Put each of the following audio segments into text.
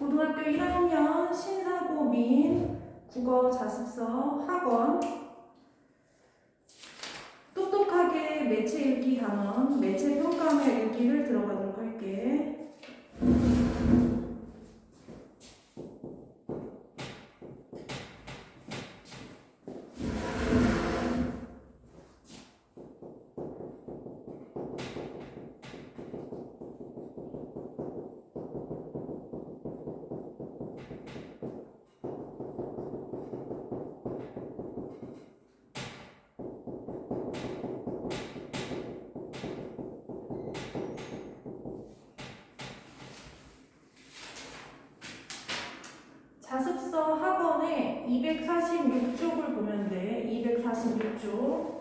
고등학교 1학년 신사고 민 국어 자습서 학원 똑똑하게 매체 읽기 단원 매체 평가하며 읽기를 들어가도록 할게. 자습서 학원의 246쪽을 보면 돼. 246쪽.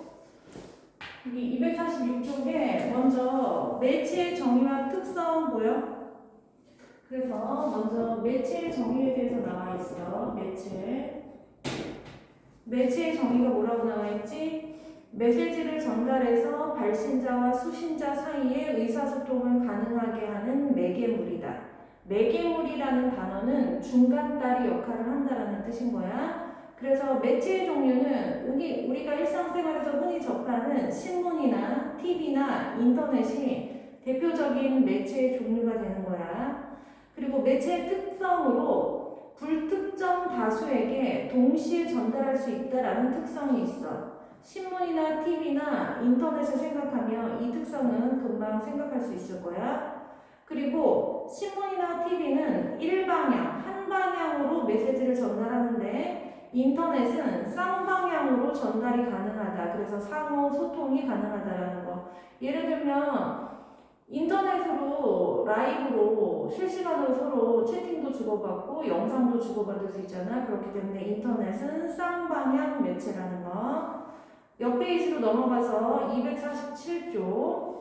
여기 246쪽에 먼저 매체의 정의와 특성 보여? 그래서 먼저 매체의 정의에 대해서 나와 있어. 매체의 정의가 뭐라고 나와 있지? 메시지를 전달해서 발신자와 수신자 사이에 의사소통을 가능하게 하는 매개물이다. 매개물이라는 단어는 중간다리 역할을 한다라는 뜻인 거야. 그래서 매체의 종류는 우리가 일상생활에서 흔히 접하는 신문이나 TV나 인터넷이 대표적인 매체의 종류가 되는 거야. 그리고 매체의 특성으로 불특정 다수에게 동시에 전달할 수 있다라는 특성이 있어. 신문이나 TV나 인터넷을 생각하면 이 특성은 금방 생각할 수 있을 거야. 그리고 신문이나 TV는 일방향, 한 방향으로 메시지를 전달하는데 인터넷은 쌍방향으로 전달이 가능하다. 그래서 상호 소통이 가능하다라는 거. 예를 들면 인터넷으로 라이브로 실시간으로 서로 채팅도 주고받고 영상도 주고받을 수 있잖아. 그렇기 때문에 인터넷은 쌍방향 매체라는 거. 옆 페이지로 넘어가서 247쪽.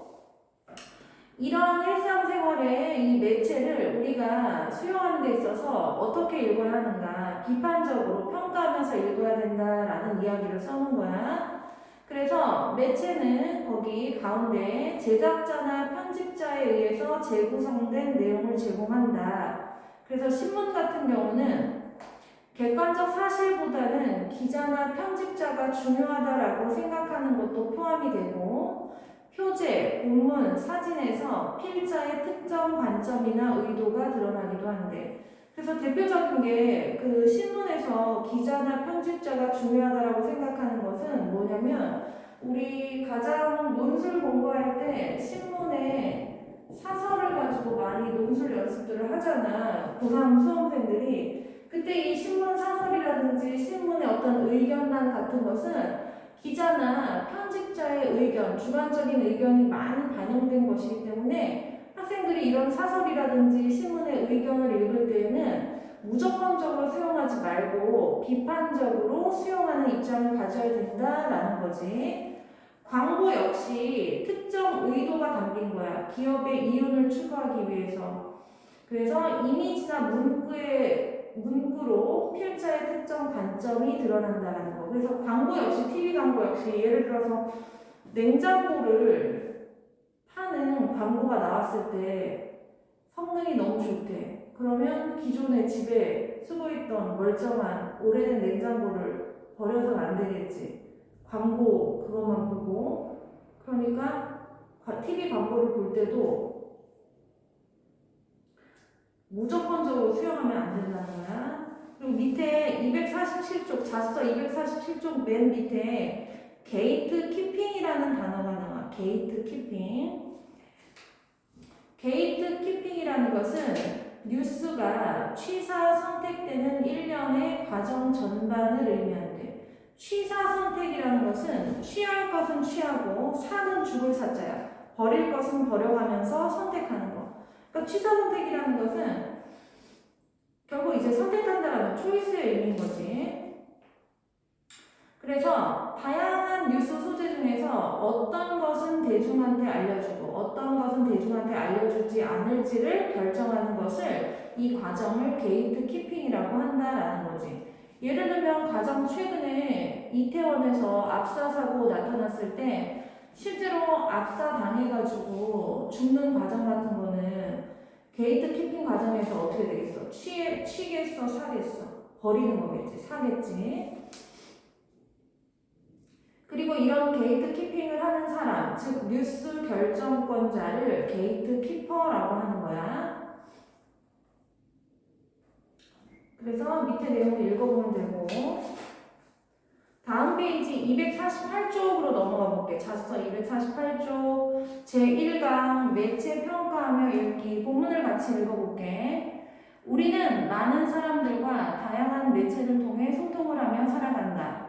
이러한 일상생활의 이 매체를 우리가 수용하는 데 있어서 어떻게 읽어야 하는가, 비판적으로 평가하면서 읽어야 된다라는 이야기를 써놓은 거야. 그래서 매체는 거기 가운데 제작자나 편집자에 의해서 재구성된 내용을 제공한다. 그래서 신문 같은 경우는 객관적 사실보다는 기자나 편집자가 중요하다라고 생각하는 것도 포함이 되고, 표제, 본문, 사진에서 필자의 특정 관점이나 의도가 드러나기도 한대. 그래서 대표적인 게 그 신문에서 기자나 편집자가 중요하다라고 생각하는 것은 뭐냐면, 우리 가장 논술 공부할 때 신문에 사설을 가지고 많이 논술 연습들을 하잖아. 고3 수험생들이. 그때 이 신문 사설이라든지 신문의 어떤 의견란 같은 것은 기자나 편집자의 의견, 주관적인 의견이 많이 반영된 것이기 때문에 학생들이 이런 사설이라든지 신문의 의견을 읽을 때에는 무조건적으로 수용하지 말고 비판적으로 수용하는 입장을 가져야 된다라는 거지. 광고 역시 특정 의도가 담긴 거야. 기업의 이윤을 추구하기 위해서. 그래서 이미지나 문구로 필자의 특정 관점이 드러난다는 거. 그래서 광고 역시, TV 광고 역시 예를 들어서 냉장고를 파는 광고가 나왔을 때 성능이 너무 좋대. 그러면 기존에 집에 쓰고 있던 멀쩡한 오래된 냉장고를 버려서는 안 되겠지. 광고 그것만 보고. 그러니까 TV 광고를 볼 때도 무조건적으로 수용하면 안 된다는 거야. 그리고 밑에 247쪽, 자습서 247쪽 맨 밑에 게이트 키핑이라는 단어가 나와. 게이트 키핑. 게이트 키핑이라는 것은 뉴스가 취사 선택되는 일련의 과정 전반을 의미한대. 취사 선택이라는 것은 취할 것은 취하고 사는 죽을 사자야. 버릴 것은 버려가면서 선택하는 거. 그러니까 취사 선택이라는 것은 결국 이제 선택한다라는 초이스의 의미인 거지. 그래서 다양한 뉴스 소재 중에서 어떤 것은 대중한테 알려주고 어떤 것은 대중한테 알려주지 않을지를 결정하는 것을, 이 과정을 게이트 키핑이라고 한다라는 거지. 예를 들면 가장 최근에 이태원에서 압사 사고 나타났을 때 실제로 압사 당해가지고 죽는 과정 같은 거는 게이트 키핑 과정에서 어떻게 되겠어? 취겠어, 사겠어? 버리는 거겠지, 사겠지. 그리고 이런 게이트 키핑을 하는 사람, 즉 뉴스 결정권자를 게이트 키퍼라고 하는 거야. 그래서 밑에 내용을 읽어보면 되고, 다음 페이지 248쪽으로 넘어가 볼게. 자서 248쪽 제1강 매체 평가하며 읽기 본문을 같이 읽어볼게. 우리는 많은 사람들과 다양한 매체를 통해 소통을 하며 살아간다.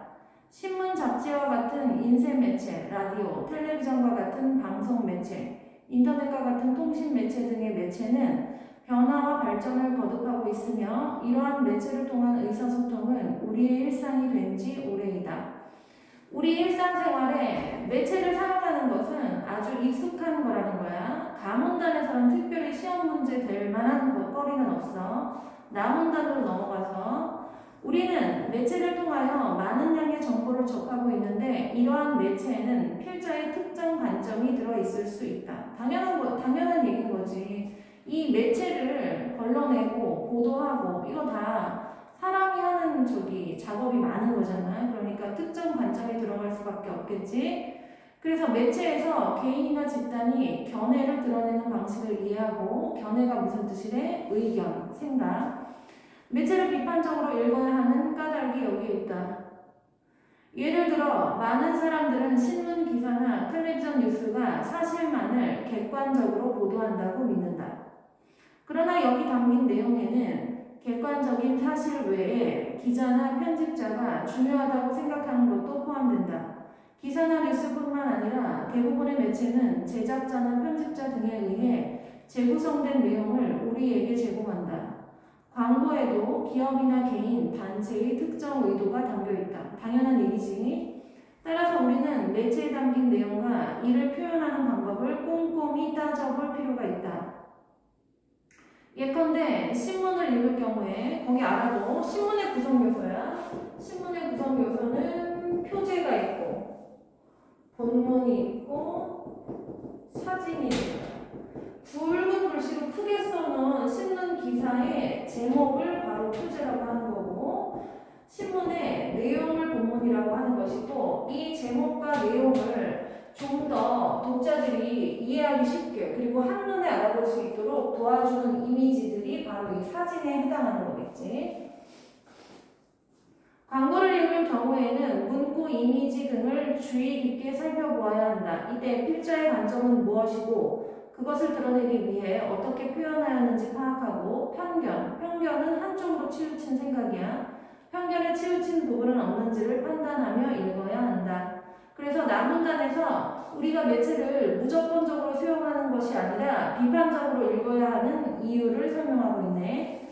신문, 잡지와 같은 인쇄 매체, 라디오, 텔레비전과 같은 방송 매체, 인터넷과 같은 통신 매체 등의 매체는 변화와 발전을 거듭하고 있으며 이러한 매체를 통한 의사소통은 우리의 일상이 된 지 오래이다. 우리 일상생활에 매체를 사용하는 것은 아주 익숙한 거라는 거야. 가문단에서는 특별히 시험 문제 될 만한 거리는 없어. 나문단으로 넘어가서 우리는 매체를 통하여 많은 양의 정보를 접하고 있는데 이러한 매체에는 필자의 특정 관점이 들어있을 수 있다. 당연한 얘기인 거지. 이 매체를 걸러내고 보도하고 이거 다 사람이 하는 작업이 많은 거잖아. 그러니까 특정 관점이 들어갈 수밖에 없겠지. 그래서 매체에서 개인이나 집단이 견해를 드러내는 방식을 이해하고 견해가 무슨 뜻이래? 의견, 생각. 매체를 비판적으로 읽어야 하는 까닭이 여기에 있다. 예를 들어 많은 사람들은 신문 기사나 텔레비전 뉴스가 사실만을 객관적으로 보도한다고 믿는다. 그러나 여기 담긴 내용에는 객관적인 사실 외에 기자나 편집자가 중요하다고 생각하는 것도 포함된다. 기사나 뉴스뿐만 아니라 대부분의 매체는 제작자나 편집자 등에 의해 재구성된 내용을 우리에게 제공한다. 광고에도 기업이나 개인, 단체의 특정 의도가 담겨있다. 당연한 얘기지. 따라서 우리는 매체에 담긴 내용과 이를 표현하는 방법을 꼼꼼히 따져볼 필요가 있다. 예컨대 신문을 읽을 경우에 거기 알아도 신문의 구성 요소야. 신문의 구성 요소는 표제가 있고 본문이 있고 사진이 있고 굵은 글씨로 크게 써놓은 신문 기사의 제목을 바로 표제라고 하는 거고 신문의 내용을 본문이라고 하는 것이고 이 제목과 내용을 좀 더 독자들이 이해하기 쉽게 그리고 한눈에 알아볼 수 있도록 도와주는 이미지들이 바로 이 사진에 해당하는 거겠지. 광고를 읽을 경우에는 문구, 이미지 등을 주의 깊게 살펴보아야 한다. 이때 필자의 관점은 무엇이고 그것을 드러내기 위해 어떻게 표현해야 하는지 파악하고 편견은 한쪽으로 치우친 생각이야. 편견에 치우친 부분은 없는지를 판단하며 읽어야 한다. 그래서 나문단에서 우리가 매체를 무조건적으로 수용하는 것이 아니라 비판적으로 읽어야 하는 이유를 설명하고 있네.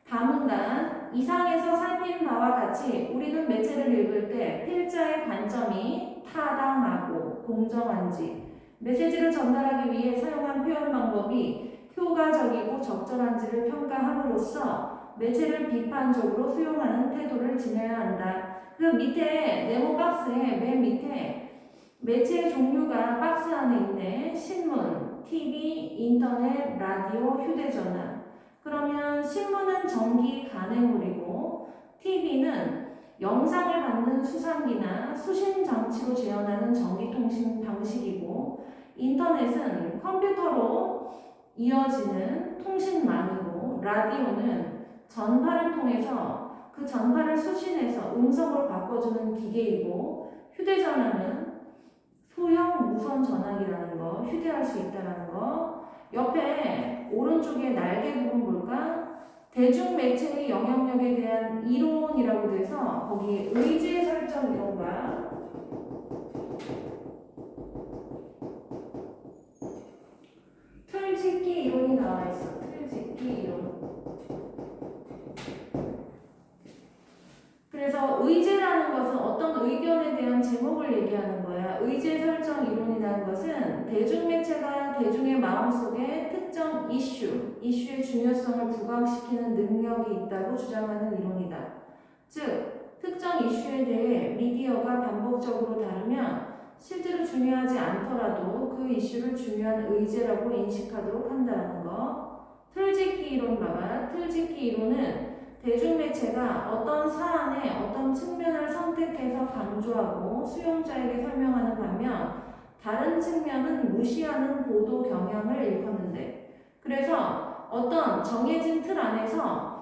다문단 이상에서 살핀 바와 같이 우리는 매체를 읽을 때 필자의 관점이 타당하고 공정한지 메시지를 전달하기 위해 사용한 표현 방법이 효과적이고 적절한지를 평가함으로써 매체를 비판적으로 수용하는 태도를 지녀야 한다. 그 밑에 네모 박스에 맨 밑에 매체의 종류가 박스 안에 있네. 신문, TV, 인터넷, 라디오, 휴대전화. 그러면 신문은 전기 간행물이고 TV는 영상을 받는 수상기나 수신 장치로 재현하는 전기통신 방식이고 인터넷은 컴퓨터로 이어지는 통신망이고 라디오는 전파를 통해서 그 전파를 수신해서 음성으로 바꿔주는 기계이고 휴대전화는 소형 무선 전화기라는 거, 휴대할 수 있다는 거. 옆에 오른쪽에 날개 부분 볼까? 대중매체의 영향력에 대한 이론이라고 돼서 거기 의제 설정 이론과 틀짓기 이론이 나와 있어. 틀짓기 이론. 그래서 의제라는 것은 어떤 의견에 대한 제목을 얘기하는 거야. 의제 설정 이론이라는 것은 대중매체가 대중의 마음속에 특정 이슈의 중요성을 부각시키는 능력이 있다고 주장하는 이론이다. 즉, 특정 이슈에 대해 미디어가 반복적으로 다루면 실제로 중요하지 않더라도 그 이슈를 중요한 의제라고 인식하도록 한다는 거. 틀짓기 이론 봐봐. 틀짓기 이론은 대중매체가 어떤 사안의 어떤 측면을 선택해서 강조하고 수용자에게 설명하는 반면 다른 측면은 무시하는 보도 경향을 일컫는데, 그래서 어떤 정해진 틀 안에서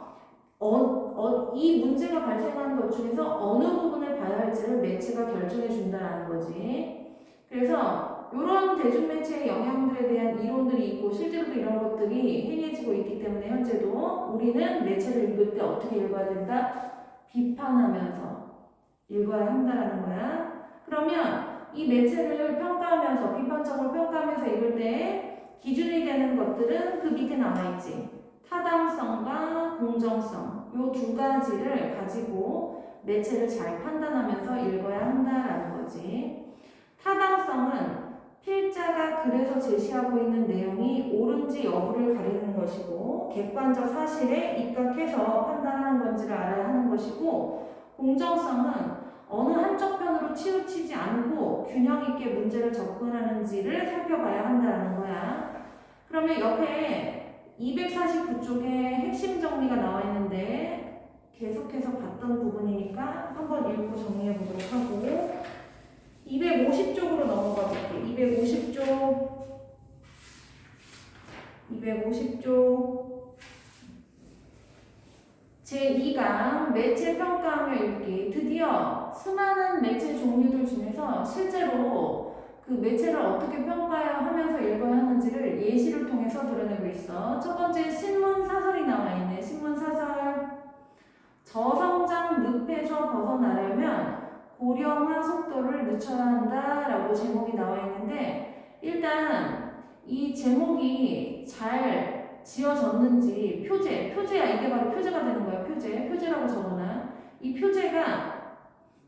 이 문제가 발생하는 것 중에서 어느 부분을 봐야 할지를 매체가 결정해 준다는 거지. 그래서 이런 대중매체의 영향들에 대한 이론들이 있고 실제로도 이런 것들이 행해지고 있기 때문에 현재도 우리는 매체를 읽을 때 어떻게 읽어야 된다? 비판하면서 읽어야 한다라는 거야. 그러면 이 매체를 평가하면서 비판적으로 평가하면서 읽을 때 기준이 되는 것들은 그 밑에 나와 있지. 타당성과 공정성 요 두 가지를 가지고 매체를 잘 판단하면서 읽어야 한다라는 거지. 타당성은 필자가 글에서 제시하고 있는 내용이 옳은지 여부를 가리는 것이고 객관적 사실에 입각해서 판단하는 건지를 알아야 하는 것이고, 공정성은 어느 한쪽 편으로 치우치지 않고 균형 있게 문제를 접근하는지를 살펴봐야 한다는 거야. 그러면 옆에 249쪽에 핵심 정리가 나와 있는데 계속해서 봤던 부분이니까 한번 읽고 정리해 보도록 하고, 250쪽으로 넘어가 볼게. 250쪽 제2강 매체 평가하며 읽기. 드디어 수많은 매체 종류들 중에서 실제로 그 매체를 어떻게 평가해야 하면서 읽어야 하는지를 예시를 통해서 드러내고 있어. 첫 번째 신문 사설이 나와 있네. 신문 사설. 저성장 늪에서 벗어나려면 고령화 속도를 늦춰야 한다라고 제목이 나와 있는데, 일단 이 제목이 잘 지어졌는지 표제야. 이게 바로 표제가 되는 거야. 표제라고 적어놔. 이 표제가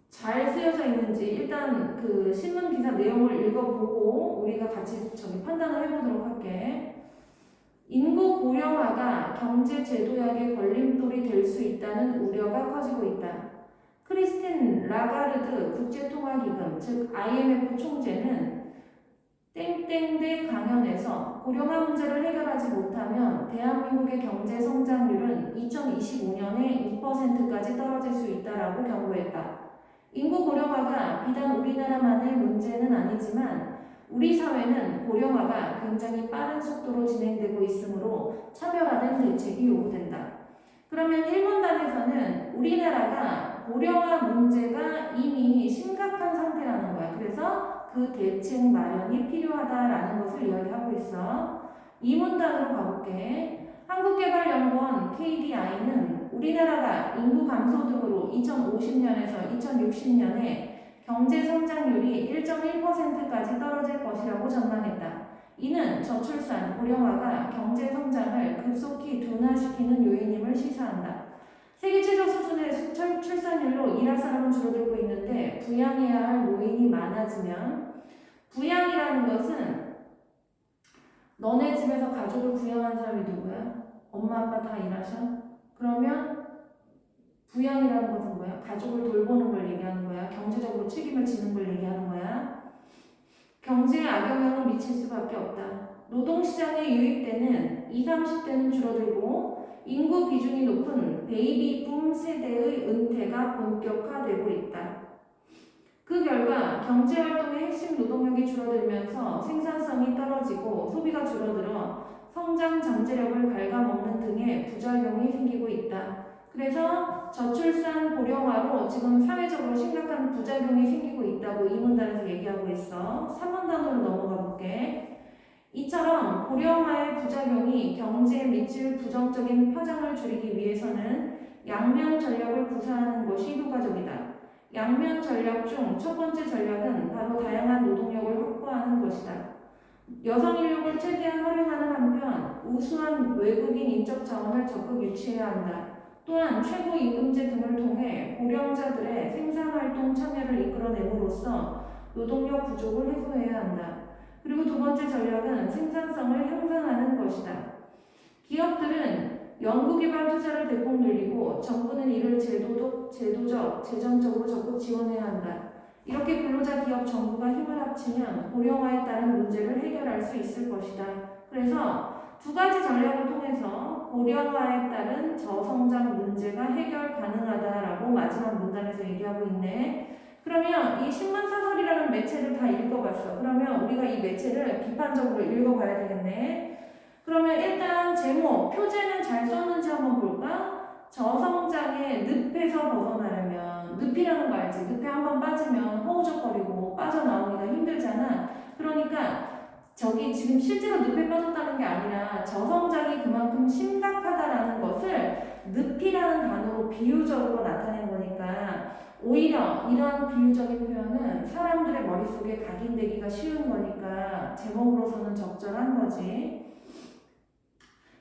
잘 쓰여져 있는지 일단 그 신문 기사 내용을 읽어보고 우리가 같이 판단을 해보도록 할게. 인구 고령화가 경제 제도약의 걸림돌이 될 수 있다는 우려가 커지고 있다. 크리스틴 라가르드 국제통화기금 즉 IMF 총재는 땡땡대 강연에서 고령화 문제를 해결하지 못하면 대한민국의 경제 성장률은 2025년에 2%까지 떨어질 수 있다라고 경고했다. 인구 고령화가 비단 우리나라만의 문제는 아니지만 우리 사회는 고령화가 굉장히 빠른 속도로 진행되고 있으므로 차별화된 대책이 요구된다. 그러면 1문단에서는 우리나라가 고령화 문제가 이미 심각한 상태라는 거야. 그래서 그 대책 마련이 필요하다라는 것을 이야기하고 있어. 2문단으로 가볼게. 한국개발연구원 KDI는 우리나라가 인구 감소 등으로 2050년에서 2060년에 경제 성장률이 1.1%까지 떨어질 것이라고 전망했다. 이는 저출산, 고령화가 경제 성장을 급속히 둔화시키는 요인임을 시사한다. 세계 최저 수준의 출산율로 일할 사람은 줄어들고 있는데 부양해야 할 노인이 많아지면, 부양이라는 것은 너네 집에서 가족을 부양하는 사람이 누구야? 엄마 아빠 다 일하셔? 그러면 부양이라는 것은 뭐야? 가족을 돌보는 걸 얘기하는 거야. 경제적으로 책임을 지는 걸 얘기하는 거야. 경제에 악영향을 미칠 수밖에 없다. 노동시장에 유입되는 20, 30대는 줄어들고 인구 비중이 높은 베이비붐 세대의 은퇴가 본격화되고 있다. 그 결과 경제활동의 핵심 노동력이 줄어들면서 생산성이 떨어지고 소비가 줄어들어 성장 잠재력을 갉아먹는 등의 부작용이 생기고 있다. 그래서 저출산 고령화로 지금 사회적으로 심각한 부작용이 생기고 있다고 이 문단에서 얘기하고 있어. 3문단으로 넘어가 볼게. 이처럼 고령화의 부작용이 경제에 미칠 부정적인 파장을 줄이기 위해서는 양면 전략을 구사하는 것이 효과적이다. 양면 전략 중 첫 번째 전략은 바로 다양한 노동력을 확보하는 것이다. 여성 인력을 최대한 활용하는 한편 우수한 외국인 인적 자원을 적극 유치해야 한다. 또한 최고임금제 등을 통해 고령자들의 생산활동 참여를 이끌어냄으로써 노동력 부족을 해소해야 한다. 그리고 두 번째 전략은 생산성을 향상하는 것이다. 기업들은 연구개발 투자를 대폭 늘리고 정부는 이를 제도적, 재정적으로 적극 지원해야 한다. 이렇게 근로자 기업 정부가 힘을 합치면 고령화에 따른 문제를 해결할 수 있을 것이다. 그래서 두 가지 전략을 통해서 고령화에 따른 저성장 문제가 해결 가능하다라고 마지막 문단에서 얘기하고 있네. 그러면 이 신문사설이라는 매체를 다 읽어봤어. 그러면 우리가 이 매체를 비판적으로 읽어봐야 되겠네. 그러면 일단 제목, 표제는 잘 썼는지 한번 볼까? 저성장의 늪에서 벗어나려면, 늪이라는 거 알지? 늪에 한번 빠지면 허우적거리고 빠져나오기가 힘들잖아. 그러니까 저기 지금 실제로 늪에 빠졌다는 게 아니라 저성장이 그만큼 심각하다라는 것을 늪이라는 단어로 비유적으로 나타낸 거니까 오히려 이런 비유적인 표현은 사람들의 머릿속에 각인되기가 쉬운 거니까 제목으로서는 적절한 거지.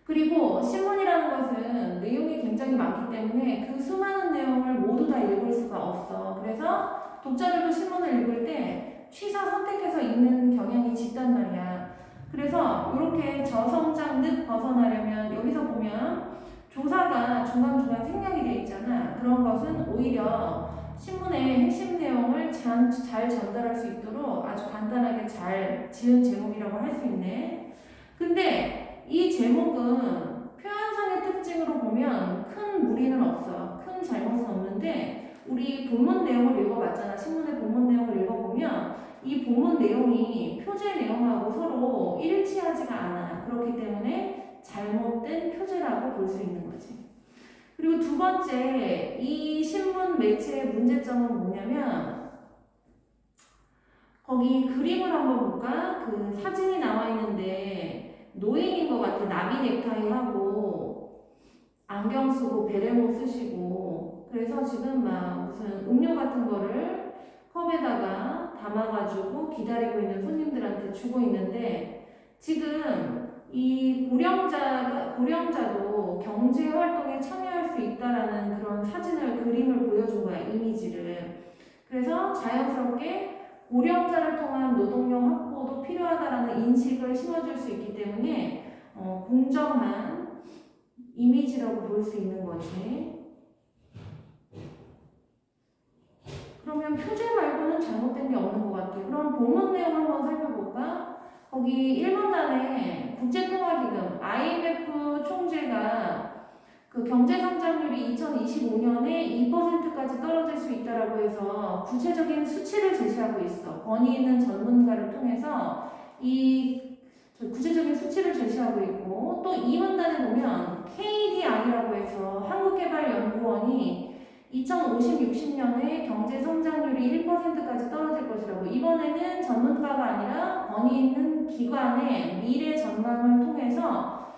그리고 신문이라는 것은 내용이 굉장히 많기 때문에 그 수많은 내용을 모두 다 읽을 수가 없어. 그래서 독자들도 신문을 읽을 때 취사 선택해서 읽는 경향이 짙단 말이야. 그래서 이렇게 저성장 늪 벗어나려면 여기서 보면 조사가 중간중간 생략이 돼 있잖아. 그런 것은 오히려 신문의 핵심 내용을 잘 전달할 수 있도록 아주 간단하게 잘 지은 제목이라고 할 수 있네. 근데 이 제목은 표현상의 특징으로 보면 큰 무리는 없어. 큰 잘못은 없는데 우리 본문 내용을 읽어봤잖아. 신문의 본문 내용을 읽어보면 이 본문 내용이 표제 내용하고 서로 일치하지가 않아. 그렇기 때문에 잘못된 표제라고 볼 수 있는 거지. 그리고 두 번째, 이 신문 매체의 문제점은 뭐냐면 거기 그림을 한번 볼까? 그 사진이 나와 있는데 노인인 것 같아. 나비 넥타이 하고 안경 쓰고 베레모 쓰시고 그래서 지금 막 무슨 음료 같은 거를 컵에다가 담아가지고 기다리고 있는 손님들한테 주고 있는데 지금 이 고령자도 경제 활동에 참여할 수 있다라는 그런 사진을 그림을 보여준 거야. 이미지를. 그래서 자연스럽게 고령자를 통한 노동력 확보도 필요하다라는 인식을 심어줄 수 있기 때문에 공정한 이미지라고 볼 수 있는 거지. 그러면 표제 말고는 잘못된 게 없는 것 같아. 그럼 본문 내용 한번 살펴볼까? 거기 1번단에 국제통화기금 IMF 총재가 그 경제성장률이 2025년에 2%까지 떨어질 수 있다라고 해서 구체적인 수치를 제시하고 있어. 권위 있는 전문가를 통해서 이 구체적인 수치를 제시하고 있고 또 이 문단에 보면 KDI라고 해서 한국개발연구원이 2050, 60년에 경제 성장률이 1%까지 떨어질 것이라고 이번에는 전문가가 아니라 권위 있는 기관의 미래 전망을 통해서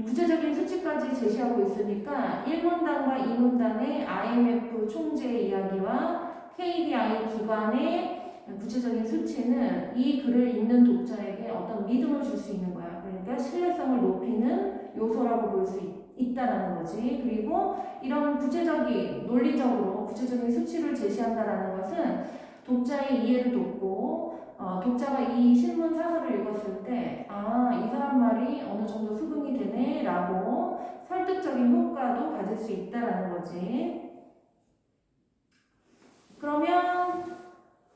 구체적인 수치까지 제시하고 있으니까 1문단과 2문단의 IMF 총재의 이야기와 KDI 기관의 구체적인 수치는 이 글을 읽는 독자에게 어떤 믿음을 줄 수 있는 거야. 그러니까 신뢰성을 높이는 요소라고 볼 수 있다라는 거지. 그리고 이런 구체적인 논리적으로 구체적인 수치를 제시한다라는 것은 독자의 이해를 돕고 독자가 이 신문 사설을 읽었을 때 이 사람 말이 어느 정도 수긍이 되네 라고 설득적인 효과도 가질 수 있다라는 거지. 그러면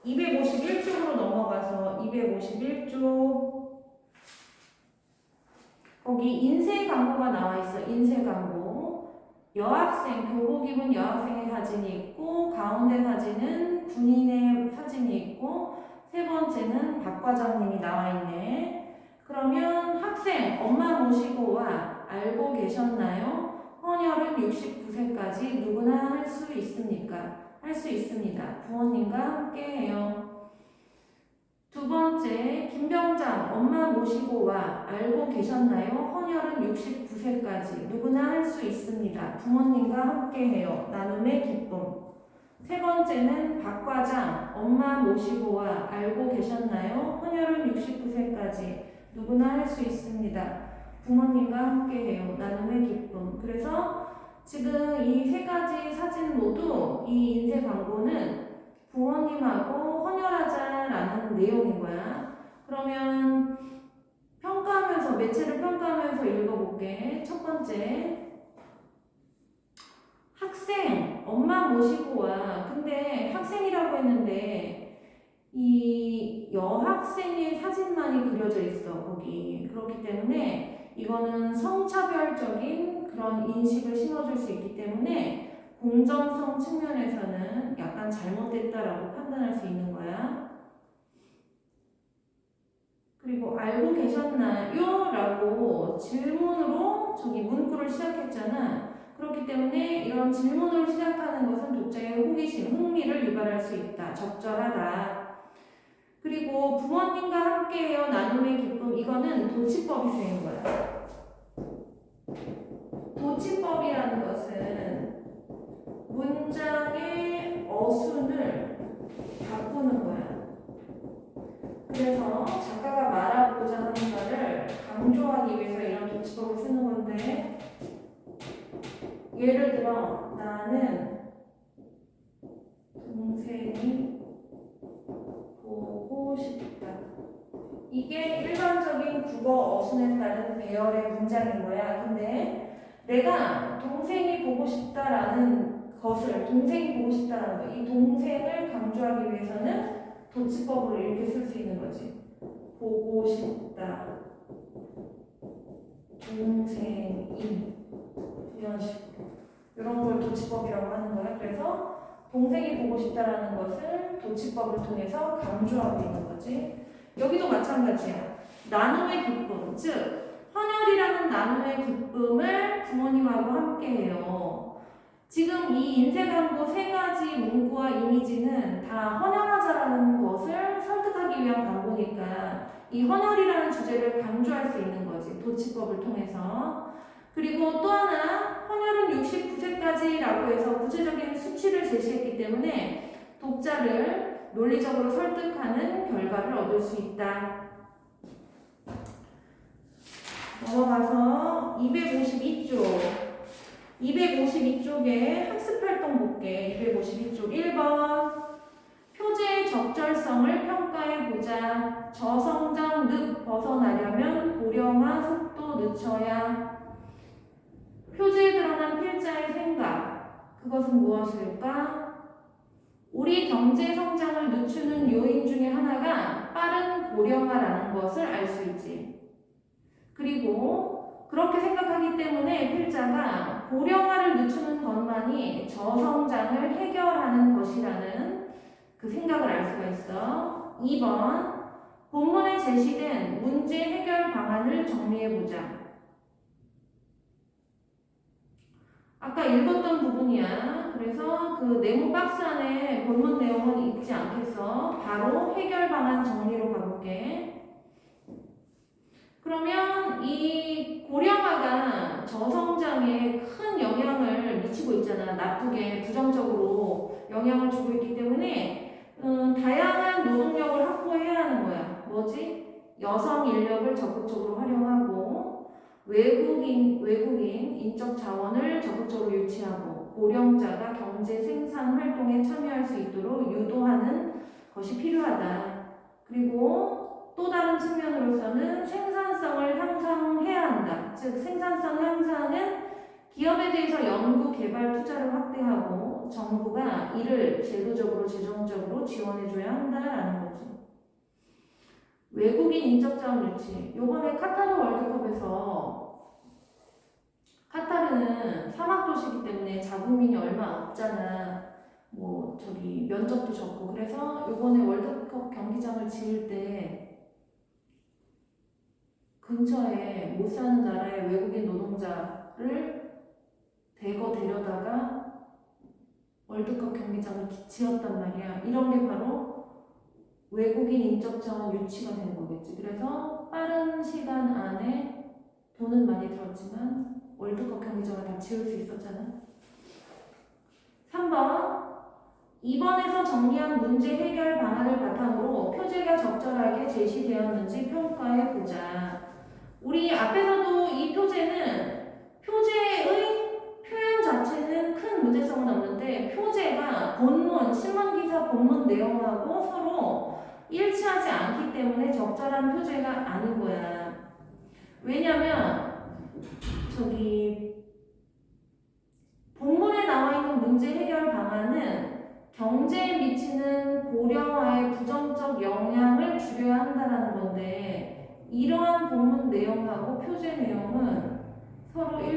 251쪽으로 넘어가서 251쪽 거기 인쇄 광고가 나와 있어. 인쇄 광고. 여학생, 교복 입은 여학생의 사진이 있고 가운데 사진은 군인의 사진이 있고 세 번째는 박 과장님이 나와 있네. 그러면 학생, 엄마 모시고 와. 알고 계셨나요? 헌혈은 69세까지 누구나 할 수 있습니까? 할 수 있습니다. 부모님과 함께 해요. 두 번째, 김병장, 엄마 모시고 와. 알고 계셨나요? 헌혈은 69세까지 누구나 할 수 있습니다. 부모님과 함께 해요. 나눔의 기쁨. 세 번째는 박 과장, 엄마 모시고 와. 알고 계셨나요? 헌혈은 69세까지 누구나 할 수 있습니다. 부모님과 함께 해요. 나눔의 기쁨. 그래서 지금 이 세 가지 사진 모두 이 인쇄 광고는 부모님하고 헌혈하자라는 내용인 거야. 그러면 매체를 평가하면서 읽어볼게. 첫 번째, 학생, 엄마 모시고 와. 근데 학생이라고 했는데 이 여학생의 사진만이 그려져 있어, 거기. 그렇기 때문에 이 이거는 성차별적인 그런 인식을 심어줄 수 있기 때문에 공정성 측면에서는 약간 잘못됐다라고 판단할 수 있는 거야. 그리고 알고 계셨나요? 라고 질문으로 저기 문구를 시작했잖아. 그렇기 때문에 이런 질문으로 시작하는 것은 독자의 호기심, 흥미를 유발할 수 있다. 적절하다. 그리고 부모님과 함께해요. 나눔의 기쁨. 이거는 도치법이 쓰인 거야. 도치법이라는 것은 문장의 어순을 바꾸는 거야. 그래서 작가가 말하고자 하는 바를 강조하기 위해서 이런 도치법을 쓰는 건데, 예를 들어 나는 동생이 보고 싶다. 이게 일반적인 국어 어순에 따른 배열의 문장인 거야. 근데 내가 동생이 보고 싶다라는 것을, 동생이 보고 싶다라는 거, 이 동생을 강조하기 위해서는 도치법으로 이렇게 쓸 수 있는 거지. 보고 싶다. 동생이. 이런 식으로. 이런 걸 도치법이라고 하는 거야. 그래서 동생이 보고 싶다라는 것을 도치법을 통해서 강조하고 있는 거지. 여기도 마찬가지야. 나눔의 기쁨, 즉 헌혈이라는 나눔의 기쁨을 부모님하고 함께해요. 지금 이 인쇄광고 세 가지 문구와 이미지는 다 헌혈하자라는 것을 설득하기 위한 광고니까 이 헌혈이라는 주제를 강조할 수 있는 거지. 도치법을 통해서. 그리고 또 하나, 헌혈은 69세까지라고 해서 구체적인 수치를 제시했기 때문에 독자를 논리적으로 설득하는 결과를 얻을 수 있다. 넘어가서 252쪽. 252쪽에 학습활동 볼게. 252쪽 1번. 표제의 적절성을 평가해보자. 저성장 늪 벗어나려면 고령화 속도 늦춰야. 표제에 드러난 필자의 생각. 그것은 무엇일까? 우리 경제 성장을 늦추는 요인 중에 하나가 빠른 고령화라는 것을 알 수 있지. 그리고 그렇게 생각하기 때문에 필자가 고령화를 늦추는 것만이 저성장을 해결하는 것이라는 그 생각을 알 수가 있어. 2번. 본문에 제시된 문제 해결 방안을 정리해보자. 아까 읽었던 부분이야. 그래서 그 네모 박스 안에 본문 내용은 읽지 않겠어. 바로 해결 방안 정리로 가볼게. 그러면 이 고령화가 저성장에 큰 영향을 미치고 있잖아. 나쁘게 부정적으로 영향을 주고 있기 때문에 다양한 노동력을 확보해야 하는 거야. 뭐지? 여성 인력을 적극적으로 활용하고 외국인 인적 자원을 적극적으로 유치하고 고령자가 경제 생산 활동에 참여할 수 있도록 유도하는 것이 필요하다. 그리고 또 다른 측면으로서는 생산성을 향상해야 한다. 즉 생산성 향상은 기업에 대해서 연구 개발 투자를 확대하고 정부가 이를 제도적으로 재정적으로 지원해줘야 한다라는 거지. 외국인 인적자원 유치. 요번에 카타르 월드컵에서 카타르는 사막도시이기 때문에 자국민이 얼마 없잖아. 뭐 저기 면적도 적고. 그래서 요번에 월드컵 경기장을 지을 때 근처에 못 사는 나라의 외국인 노동자를 대거 데려다가 월드컵 경기장을 지었단 말이야. 이런 게 바로 외국인 인적 자원 유치가 된 거겠지. 그래서 빠른 시간 안에 돈은 많이 들었지만 월드컵 경기장을 다 지을 수 있었잖아. 3번. 2번에서 정리한 문제 해결 방안을 바탕으로 표제가 적절하게 제시되었는지 평가해보자. 우리 앞에서도 이 표제는 표제의 표현 자체는 큰 문제성은 없는데 표제가 본문, 신문기사 본문 내용하고 서로 일치하지 않기 때문에 적절한 표제가 아닌 거야. 왜냐면 저기 본문에 나와 있는 문제 해결 방안은 경제에 미치는 고령화의 부정적 영향을 줄여야 한다는 건데 이러한 본문 내용하고 표제 내용은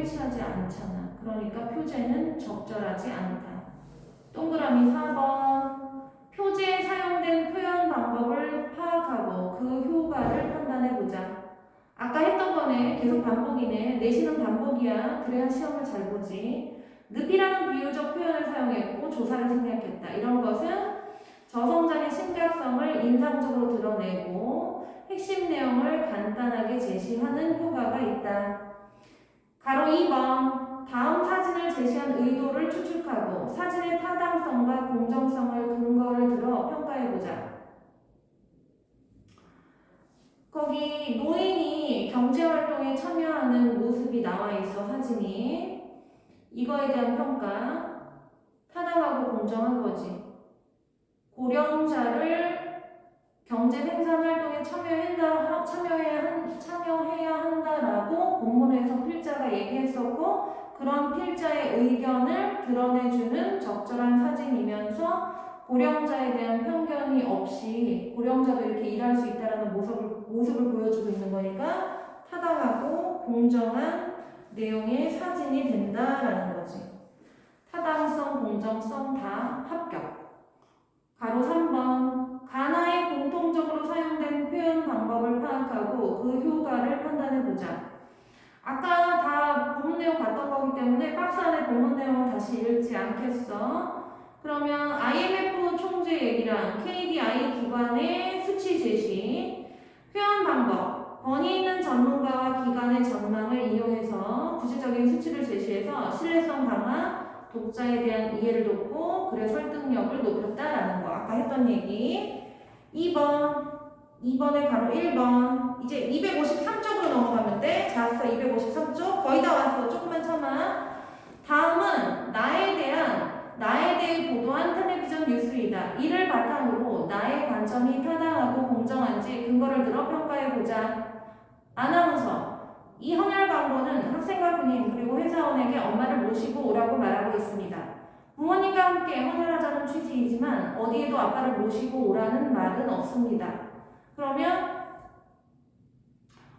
일치하지 않잖아. 그러니까 표제는 적절하지 않다. 동그라미 4번. 표제에 사용된 표현 방법을 파악하고 그 효과를 판단해보자. 아까 했던 거네. 계속 반복이네. 내신은 반복이야. 그래야 시험을 잘 보지. 늪이라는 비유적 표현을 사용했고 조사를 생략했다. 이런 것은 저성장의 심각성을 인상적으로 드러내고 핵심 내용을 간단하게 제시하는 효과가 있다. 가로 2번. 다음 사진을 제시한 의도를 추측하고 사진의 타당성과 공정성을 근거를 들어 평가해보자. 거기 노인이 경제활동에 참여하는 모습이 나와 있어, 사진이. 이거에 대한 평가. 타당하고 공정한 거지. 고령자를 경제 생산 활동에 참여해야 한다라고 본문에서 필자가 얘기했었고, 그런 필자의 의견을 드러내주는 적절한 사진이면서 고령자에 대한 편견이 없이 고령자도 이렇게 일할 수 있다는 모습을 보여주고 있는 거니까 타당하고 공정한 내용의 사진이 된다라는 거지. 타당성, 공정성 다 합격. 가로 3번. 가나에 공통적으로 사용된 표현 방법을 파악하고 그 효과를 판단해보자. 아까 다 본문 내용 봤던 거기 때문에 박스 안에 본문 내용을 다시 읽지 않겠어. 그러면 IMF 총재 얘기랑 KDI 기관의 수치 제시, 표현 방법, 권위 있는 전문가와 기관의 전망을 이용해서 구체적인 수치를 제시해서 신뢰성 강화, 독자에 대한 이해를 돕고 글의 설득력을 높였다라는 거. 아까 했던 얘기. 2번에 가로 1번. 이제 253쪽으로 넘어가면 돼. 잘했어. 253쪽. 거의 다 왔어. 조금만 참아. 다음은 나에 대해 보도한 텔레비전 뉴스이다. 이를 바탕으로 나의 관점이 타당하고 공정한지 근거를 들어 평가해보자. 아나운서. 이 헌혈 광고는 학생과 군인 그리고 회사원에게 엄마를 모시고 오라고 말하고 있습니다. 부모님과 함께 헌혈하자는 취지이지만 어디에도 아빠를 모시고 오라는 말은 없습니다. 그러면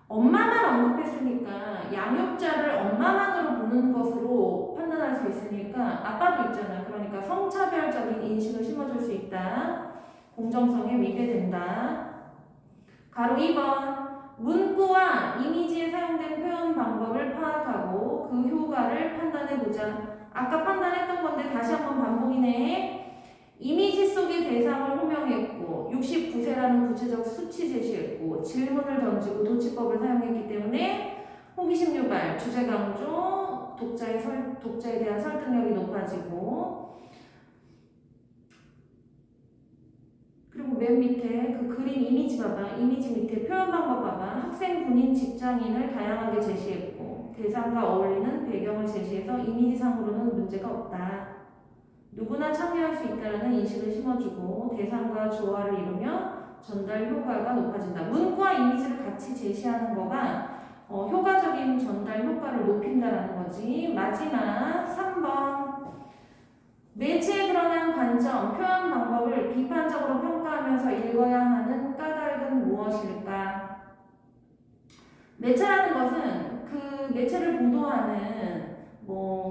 엄마만 언급했으니까 양육자를 엄마만으로 보는 것으로 판단할 수 있으니까 아빠도 있잖아. 그러니까 성차별적인 인식을 심어줄 수 있다. 공정성에 위배된다. 가로 2번. 문구와 이미지에 사용된 표현 방법을 파악하고 그 효과를 판단해보자. 아까 판단했던 건데 다시 한번 반복이네. 이미지 속의 대상을 호명했고 69세라는 구체적 수치 제시했고 질문을 던지고 도치법을 사용했기 때문에 호기심 유발, 주제 강조, 독자에 대한 설득력이 높아지고, 그리고 맨 밑에 그 그림 이미지 봐봐. 이미지 밑에 표현 방법 봐봐. 학생, 군인, 직장인을 다양하게 제시했고 대상과 어울리는 배경을 제시해서 이미지상으로는 문제가 없다. 누구나 참여할 수 있다는 인식을 심어주고 대상과 조화를 이루며 전달 효과가 높아진다. 문구와 이미지를 같이 제시하는 거가 효과적인 전달 효과를 높인다는 거지. 마지막 3번. 매체에 드러난 관점, 표현 방법을 비판적으로 평가하면서 읽어야 하는 까닭은 무엇일까? 매체라는 것은 그 매체를 보도하는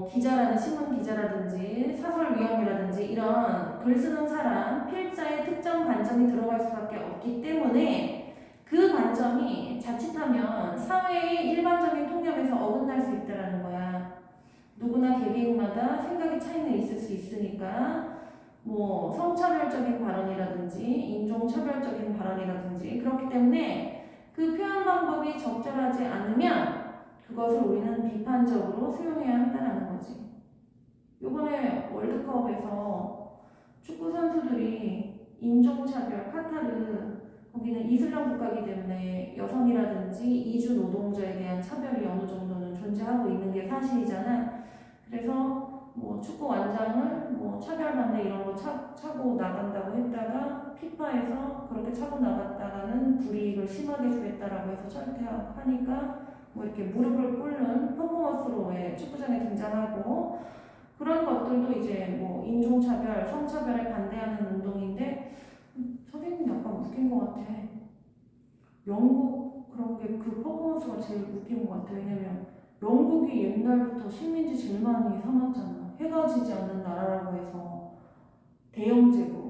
기자라는 신문 기자라든지 사설 위원이라든지 이런 글 쓰는 사람, 필자의 특정 관점이 들어갈 수밖에 없기 때문에 그 관점이 자칫하면 사회의 일반적인 통념에서 어긋날 수 있다는 거야. 누구나 개개인마다 생각의 차이는 있을 수 있으니까 성차별적인 발언이라든지 인종차별적인 발언이라든지 그렇기 때문에 그 표현 방법이 적절하지 않으면 그것을 우리는 비판적으로 수용해야 한다는 거지. 요번에 월드컵에서 축구 선수들이 인종차별, 카타르 거기는 이슬람 국가이기 때문에 여성이라든지 이주 노동자에 대한 차별이 어느 정도는 존재하고 있는 게 사실이잖아. 그래서 축구 완장을 차별반대 이런 거 차고 나간다고 했다가 피파에서 그렇게 차고 나갔다가는 불이익을 심하게 주겠다라고 해서 철퇴하니까 이렇게 무릎을 꿇는 퍼포먼스로 왜 축구장에 등장하고 그런 것들도 이제 인종차별, 성차별에 반대하는 운동인데 선생님이 약간 웃긴 것 같아. 영국 그런 게 그 퍼포먼스가 제일 웃긴 것 같아. 왜냐면 영국이 옛날부터 식민지 제일 많이 삼았잖아. 해가 지지 않는 나라라고 해서 대영제국.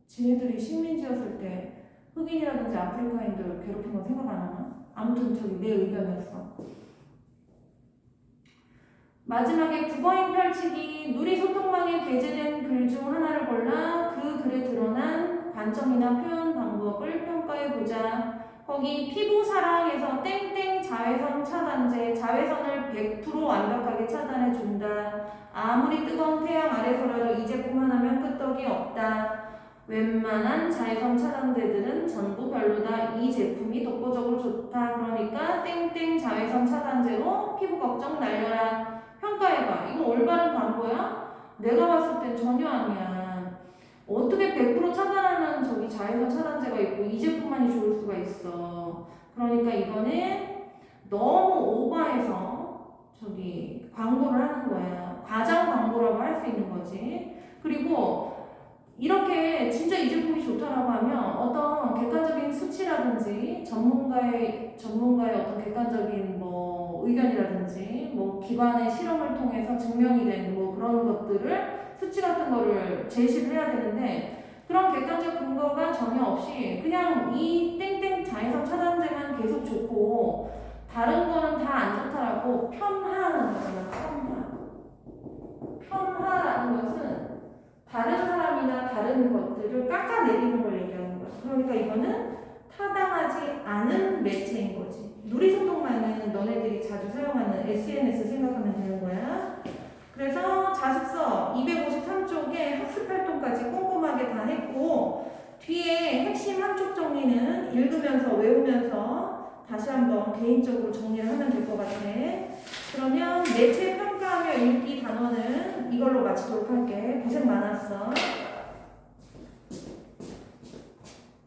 지네들이 식민지였을 때 흑인이라든지 아프리카인들 괴롭힌 거 생각 안 하나? 아무튼 저기 내 의견이었어. 마지막에 국어인 펼치기. 누리 소통망에 게재된 글 중 하나를 골라 그 글에 드러난 관점이나 표현 방법을 평가해보자. 거기 피부 사랑에서 땡땡 자외선 차단제. 자외선을 100% 완벽하게 차단해준다. 아무리 뜨거운 태양 아래서라도 이 제품 하나면 끄떡이 없다. 웬만한 자외선 차단제들은 전부 별로다. 이 제품이 독보적으로 좋다. 그러니까 땡땡 자외선 차단제로 피부 걱정 날려라. 평가해봐. 이거 올바른 광고야? 내가 봤을 땐 전혀 아니야. 어떻게 100% 차단하는 저기 자외선 차단제가 있고 이 제품만이 좋을 수가 있어. 그러니까 이거는 너무 오버해서 저기 광고를 하는 거야. 과장 광고라고 할 수 있는 거지. 그리고 이렇게 진짜 이 제품이 좋다라고 하면 어떤 객관적인 수치라든지 전문가의 어떤 객관적인 뭐 의견이라든지 뭐 기관의 실험을 통해서 증명이 된 뭐 그런 것들을 수치 같은 거를 제시를 해야 되는데 그런 객관적 근거가 전혀 없이 그냥 이 땡땡 자외선 차단제만 계속 좋고 다른 거는 다 안 좋다라고 편하는 거잖아. 편하라는 것은 다른 사람이나 다른 것들을 깎아내리는 걸 얘기하는 거야. 그러니까 이거는 타당하지 않은 매체인 거지. 누리소통만은 너네들이 자주 사용하는 SNS 생각하면 되는 거야. 그래서 자습서 253쪽에 학습활동까지 꼼꼼하게 다 했고 뒤에 핵심 한쪽 정리는 읽으면서 외우면서 다시 한번 개인적으로 정리를 하면 될 것 같아. 그러면 매체 평가하며 읽기 단원은 이걸로 마치도록 할게. 고생 많았어.